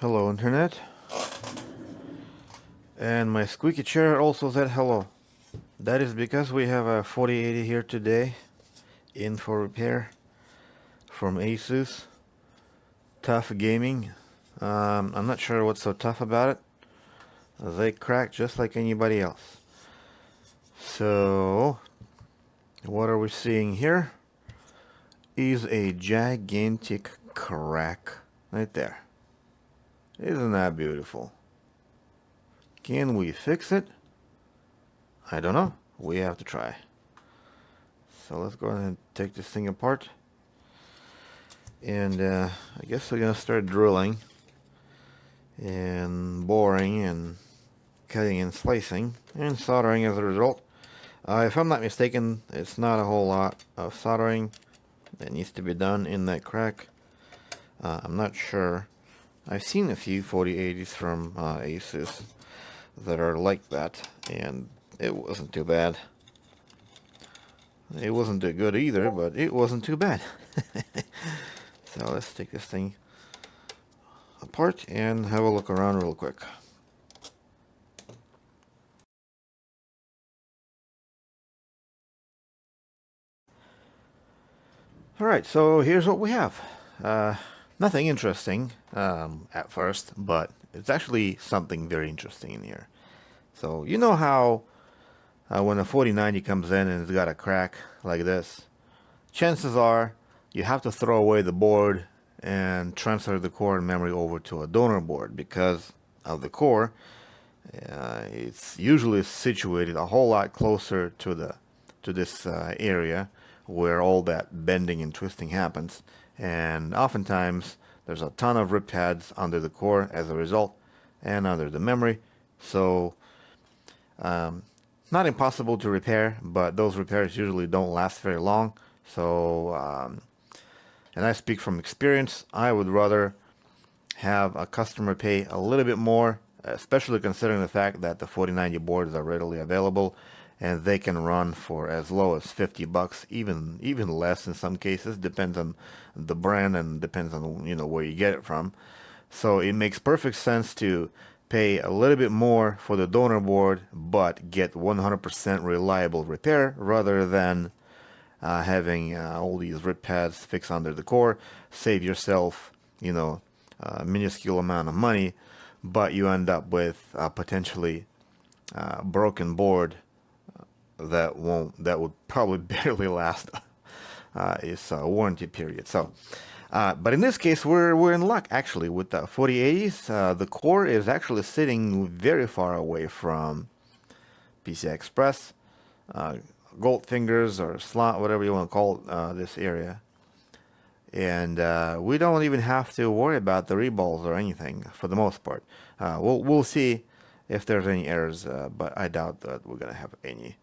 Hello, Internet. And my squeaky chair also said hello. That is because we have a 4080 here today in for repair from Asus TUFF Gaming. I'm not sure what's so tough about it. They crack just like anybody else. So, what are we seeing here? Is a gigantic crack right there. Isn't that beautiful? Can we fix it? I don't know. We have to try. So let's go ahead and take this thing apart. And I guess we're going to start drilling and boring and cutting and slicing and soldering as a result. If I'm not mistaken, it's not a whole lot of soldering that needs to be done in that crack. I'm not sure. I've seen a few 4080s from Asus that are like that, and it wasn't too bad. It wasn't too good either, but it wasn't too bad. So let's take this thing apart and have a look around real quick. Alright, so here's what we have. Nothing interesting at first, but it's actually something very interesting in here. So you know how when a 4090 comes in and it's got a crack like this, chances are you have to throw away the board and transfer the core and memory over to a donor board because of the core. It's usually situated a whole lot closer to this area where all that bending and twisting happens, and oftentimes there's a ton of rip pads under the core as a result and under the memory. So not impossible to repair, but those repairs usually don't last very long. So and I speak from experience, I would rather have a customer pay a little bit more, especially considering the fact that the 4090 boards are readily available and they can run for as low as 50 bucks, even less in some cases. Depends on the brand and depends on where you get it from. So it makes perfect sense to pay a little bit more for the donor board but get 100% reliable repair rather than having all these rip pads fixed under the core. Save yourself a minuscule amount of money, but you end up with a potentially broken board that would probably barely last its warranty period. So but in this case we're in luck actually with the 4080s. The core is actually sitting very far away from PCI Express, gold fingers or slot, whatever you want to call this area. And we don't even have to worry about the reballs or anything for the most part. We'll see if there's any errors, but I doubt that we're gonna have any.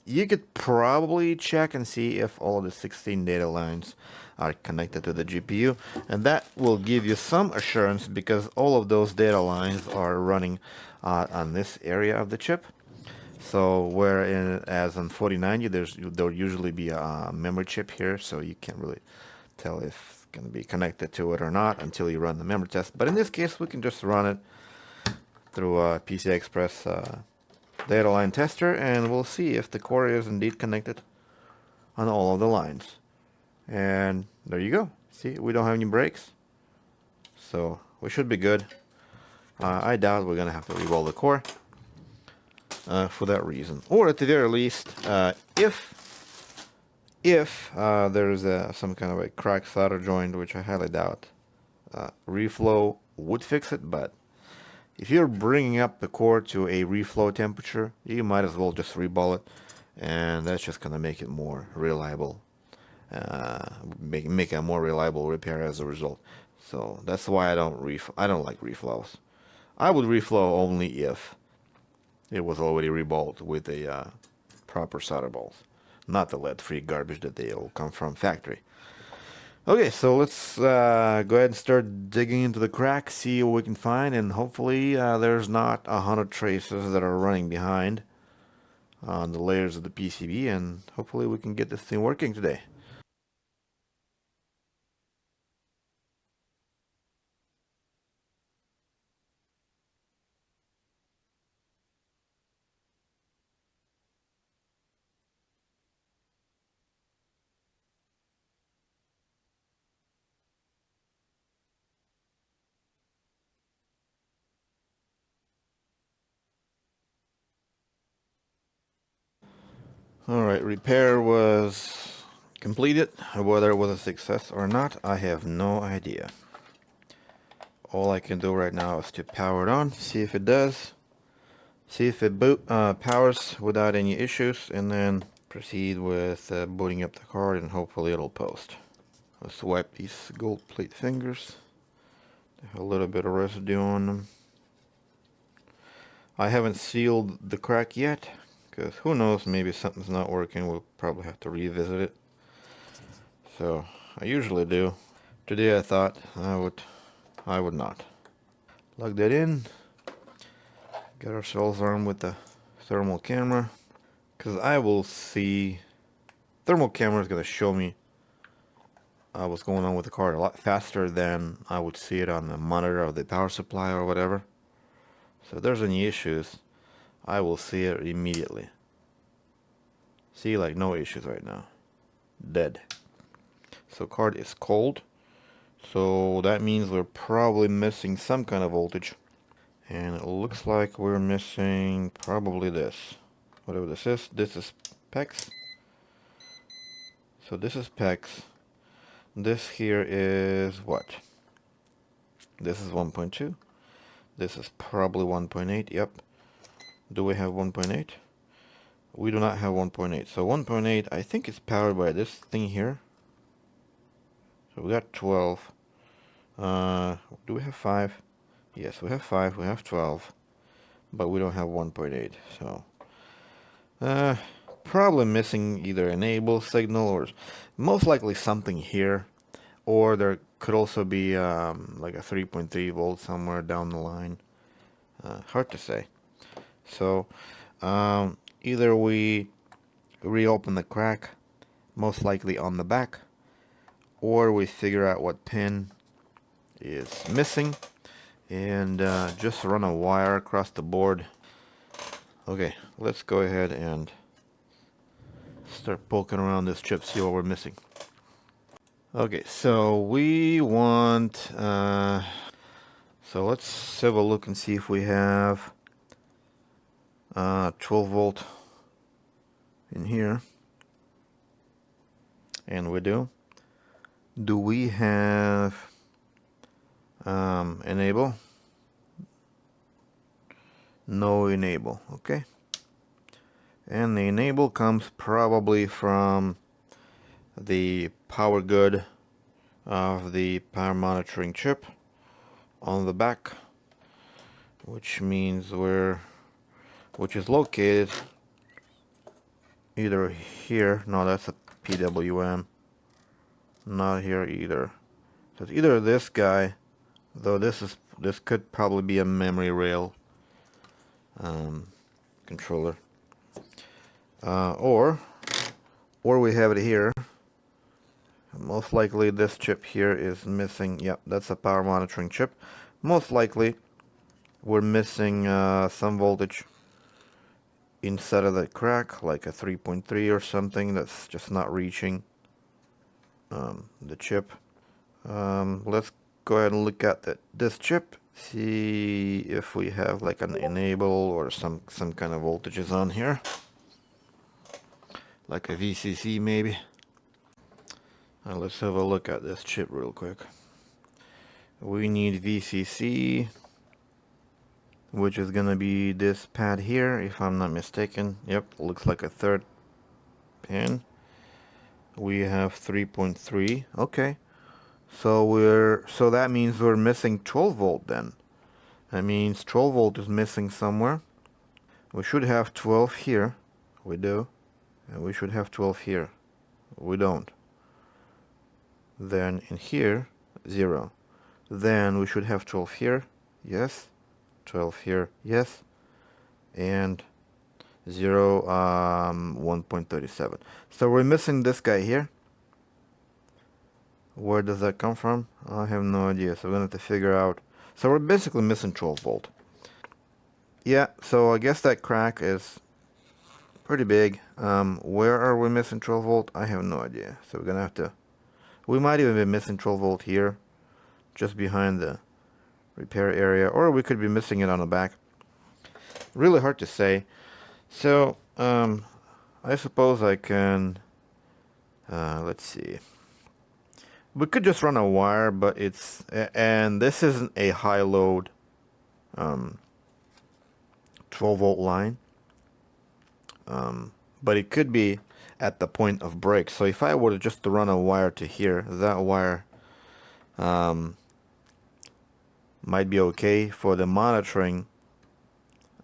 You could probably check and see if all of the 16 data lines are connected to the GPU, and that will give you some assurance because all of those data lines are running on this area of the chip. So whereas on 4090 there'll usually be a memory chip here, so you can't really tell if it's going to be connected to it or not until you run the memory test. But in this case we can just run it through a PCI Express data line tester, and we'll see if the core is indeed connected on all of the lines. And there you go. See, we don't have any breaks, so we should be good. I doubt we're going to have to reroll the core for that reason, or at the very least, if there's some kind of a crack solder joint, which I highly doubt, reflow would fix it. But if you're bringing up the core to a reflow temperature, you might as well just reball it, and that's just gonna make it more reliable, make a more reliable repair as a result. So that's why I don't like reflows. I would reflow only if it was already reballed with a proper solder balls, not the lead-free garbage that they all come from factory. Okay, so let's go ahead and start digging into the crack, see what we can find, and hopefully there's not 100 traces that are running behind on the layers of the PCB, and hopefully we can get this thing working today. Alright, repair was completed. Whether it was a success or not, I have no idea. All I can do right now is to power it on, see if it does, see if it powers without any issues, and then proceed with booting up the card, and hopefully it'll post. Let's wipe these gold plate fingers. They have a little bit of residue on them. I haven't sealed the crack yet, because who knows, maybe something's not working. We'll probably have to revisit it. So I usually do. Today I thought I would not. Plug that in. Get ourselves armed with the thermal camera, because I will see. Thermal camera is going to show me what's going on with the card a lot faster than I would see it on the monitor of the power supply or whatever. So if there's any issues, I will see it immediately. See, like no issues right now. Dead. So card is cold. So that means we're probably missing some kind of voltage. And it looks like we're missing probably this. Whatever this is. This is PEX. So this is PEX. This here is what? This is 1.2. This is probably 1.8. Yep. Do we have 1.8? We do not have 1.8. So 1.8, I think it's powered by this thing here. So we got 12. Do we have 5? Yes, we have 5. We have 12. But we don't have 1.8. So probably missing either enable signal or most likely something here. Or there could also be like a 3.3 volt somewhere down the line. Hard to say. So either we reopen the crack, most likely on the back, or we figure out what pin is missing and just run a wire across the board. Okay, let's go ahead and start poking around this chip, see what we're missing. Okay, so we want so let's have a look and see if we have 12 volt in here, and we do. Do we have enable? No enable. Okay, and the enable comes probably from the power good of the power monitoring chip on the back, which means which is located either here. No, that's a PWM. Not here either. So it's either this guy, though this could probably be a memory rail controller, or we have it here. Most likely this chip here is missing. Yep, that's a power monitoring chip. Most likely we're missing some voltage inside of the crack, like a 3.3 or something that's just not reaching the chip. Let's go ahead and look at this chip, see if we have like an enable or some kind of voltages on here, like a VCC maybe. Let's have a look at this chip real quick. We need VCC, which is gonna be this pad here, if I'm not mistaken. Yep, looks like a third pin. We have 3.3. Okay, so that means we're missing 12 volt then. That means 12 volt is missing somewhere. We should have 12 here. We do. And we should have 12 here. We don't. Then in here, 0. Then we should have 12 here. Yes. 12 here. Yes. And 0, 1.37. So we're missing this guy here. Where does that come from? I have no idea. So we're going to have to figure out. So we're basically missing 12 volt. Yeah, so I guess that crack is pretty big. Where are we missing 12 volt? I have no idea. So we're going to have to. We might even be missing 12 volt here, just behind the repair area. Or we could be missing it on the back. Really hard to say. So, I I suppose I can, let's see. We could just run a wire, but and this isn't a high load 12 volt line. But it could be at the point of break. So if I were to just run a wire to here, that wire might be okay for the monitoring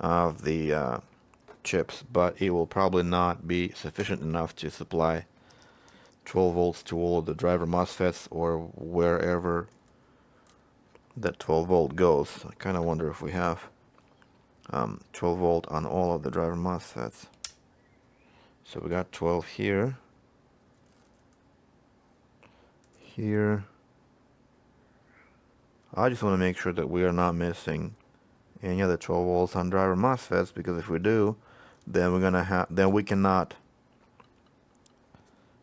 of the chips, but it will probably not be sufficient enough to supply 12 volts to all of the driver MOSFETs or wherever that 12 volt goes. I kind of wonder if we have 12 volt on all of the driver MOSFETs. So we got 12 here, here. I just want to make sure that we are not missing any other 12 volts on driver MOSFETs, because if we do, then we cannot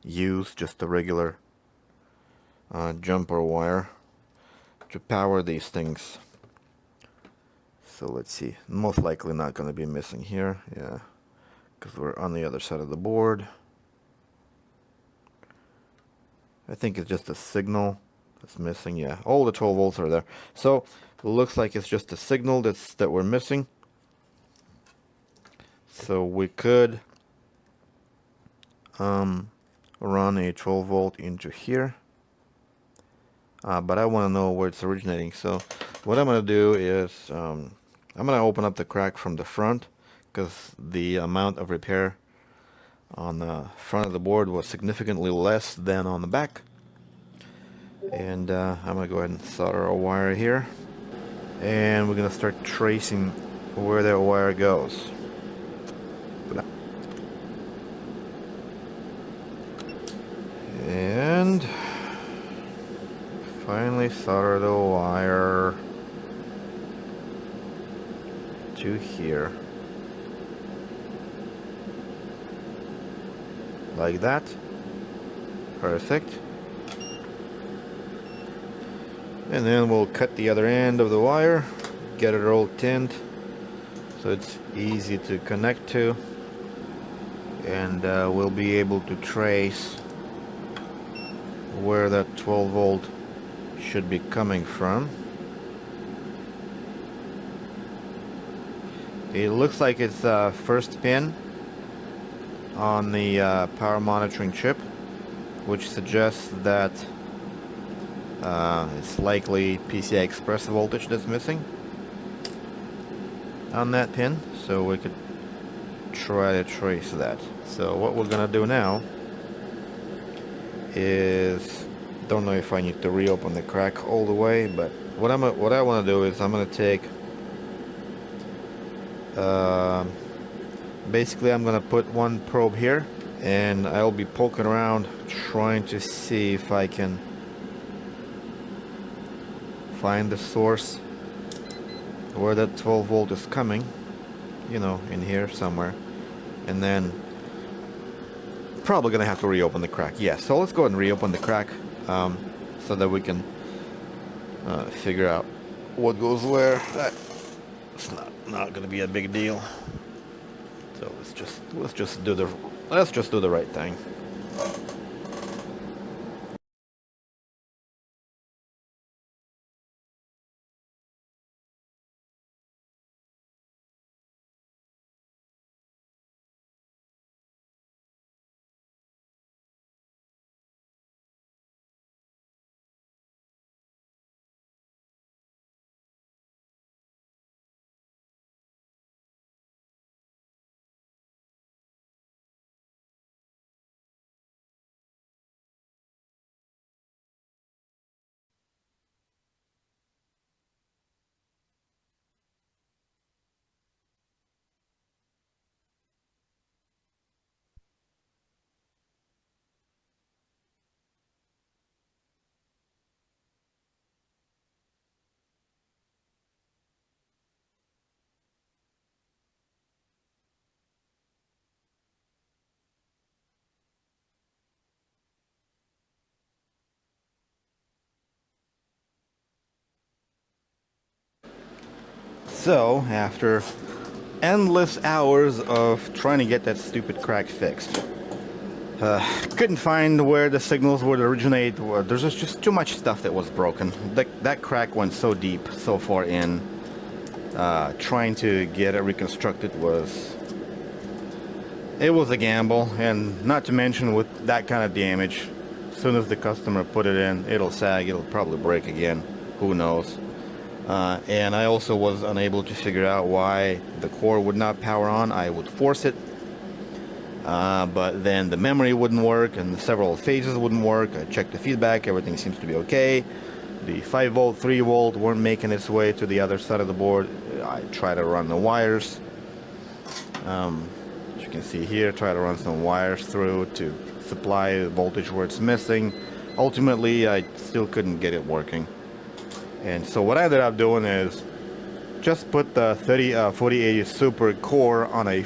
use just a regular jumper wire to power these things. So let's see, most likely not going to be missing here, yeah, because we're on the other side of the board. I think it's just a signal that's missing. Yeah, all the 12 volts are there. So it looks like it's just a signal that we're missing. So we could run a 12 volt into here. But I want to know where it's originating. So what I'm going to do is I'm going to open up the crack from the front, because the amount of repair on the front of the board was significantly less than on the back. And I'm going to go ahead and solder a wire here. And we're going to start tracing where that wire goes. And finally solder the wire to here. Like that. Perfect. And then we'll cut the other end of the wire, get it all tinned so it's easy to connect to, and we'll be able to trace where that 12 volt should be coming from. It looks like it's first pin on the power monitoring chip, which suggests that it's likely PCI Express voltage that's missing on that pin, so we could try to trace that. So what we're gonna do now is, don't know if I need to reopen the crack all the way, but what I want to do is I'm gonna take basically I'm gonna put one probe here, and I'll be poking around trying to see if I can find the source where that 12 volt is coming, you know, in here somewhere. And then probably gonna have to reopen the crack. Yeah, so let's go ahead and reopen the crack so that we can figure out what goes where. It's not gonna be a big deal. So let's just do the right thing. So after endless hours of trying to get that stupid crack fixed. Couldn't find where the signals would originate. There's just too much stuff that was broken. That crack went so deep, so far in. Trying to get it reconstructed was a gamble, and not to mention with that kind of damage, as soon as the customer put it in, it'll sag, it'll probably break again, who knows. And I also was unable to figure out why the core would not power on. I would force it, but then the memory wouldn't work and several phases wouldn't work. I checked the feedback, everything seems to be okay. The 5 volt, 3 volt weren't making its way to the other side of the board. I tried to run the wires. As you can see here, try to run some wires through to supply the voltage where it's missing. Ultimately, I still couldn't get it working. And so what I ended up doing is just put the 4080 Super core on a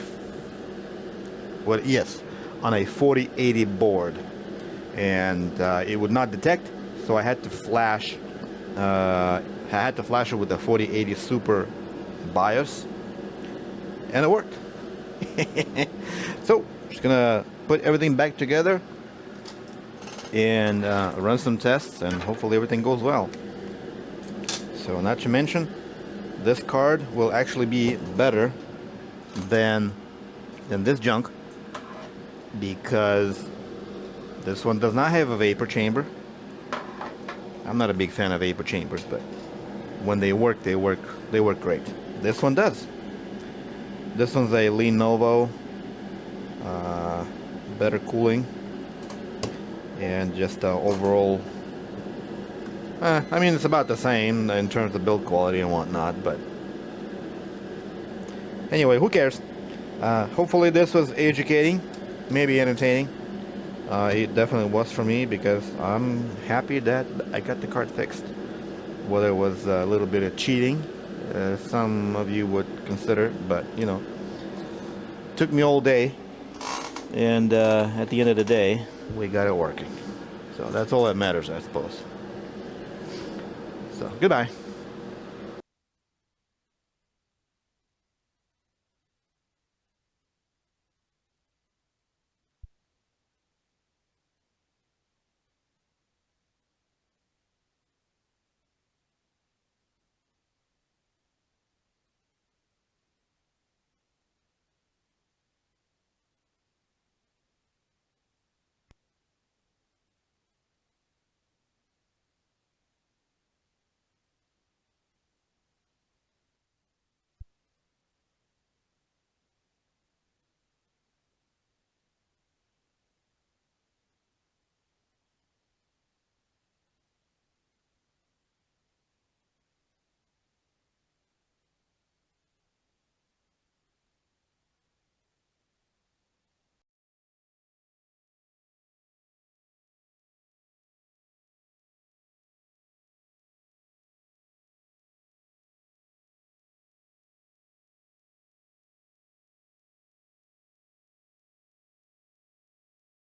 4080 board, and it would not detect, so I had to flash it with the 4080 Super BIOS, and it worked. So just gonna put everything back together and run some tests, and hopefully everything goes well. So not to mention, this card will actually be better than this junk, because this one does not have a vapor chamber. I'm not a big fan of vapor chambers, but when they work great. This one does. This one's a Lenovo, better cooling, and just overall, I mean, it's about the same in terms of build quality and whatnot, but anyway, who cares? Hopefully this was educating, maybe entertaining. It definitely was for me, because I'm happy that I got the card fixed. Whether it was a little bit of cheating, some of you would consider, but you know, took me all day, and at the end of the day, we got it working. So that's all that matters, I suppose. So goodbye.